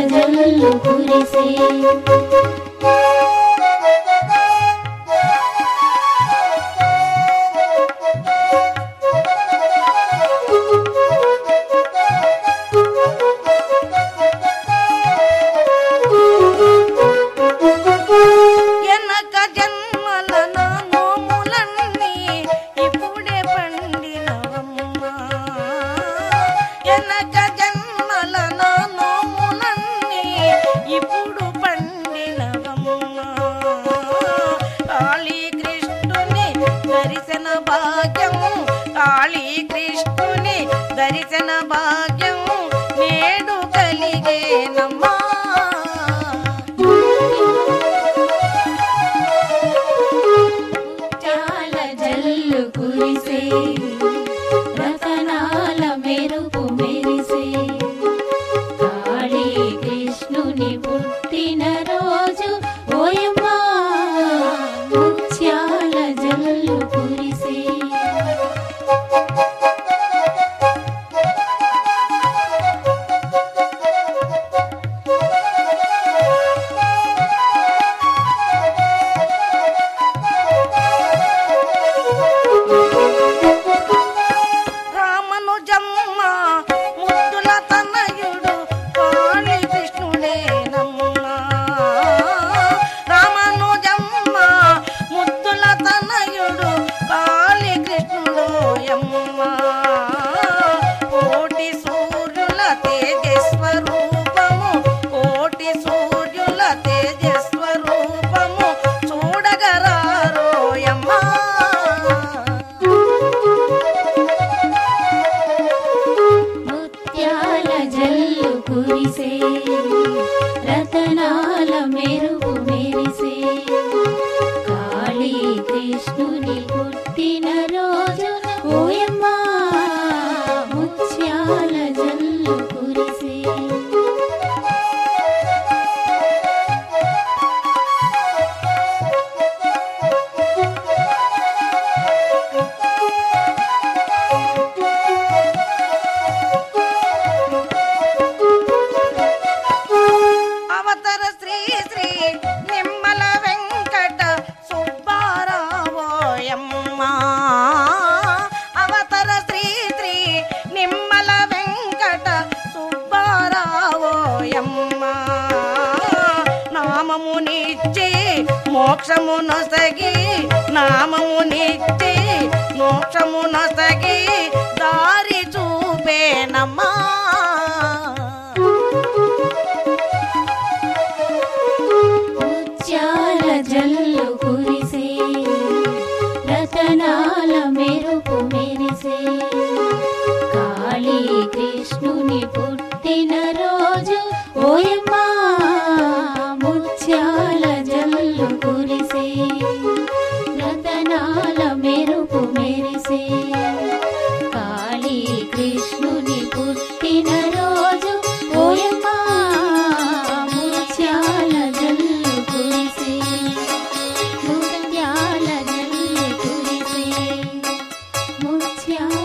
జల్లు కురిసే దర్శన భాగ్యం నేడు కలిగేనమ్మా ముత్యాల జల్లు కురిసే రతనాల మెరుపు మెరిసే కాళీ కృష్ణుని పుట్టిన రోజు ఓయమ్మా ముత్యాల జల్లు కురిసే రతనాల మెరుపు మెరిసే కాళీ కృష్ణుని పుట్టిన రోజు ఓయమ్మా ముత్యాల జల్లు కురిసే నామమునిచ్చి మోక్షమునొసగి నామమునిచ్చి మోక్షమునొసగి దారి చూపేనమ్మా ముత్యాల జల్లు కురిసే రతనాల మెరుపు మెరిసే కాళీ కృష్ణుని పుట్టిన రోజు ఓయమ్మా ముత్యాల జల్లు కురిసే రతనాల మెరుపు మెరిసే కాళీ కృష్ణుని పుట్టిన రోజు ఓయమ్మా ముత్యాల జల్లు కురిసే ముత్యాల జల్లు కురిసే ముత్యాల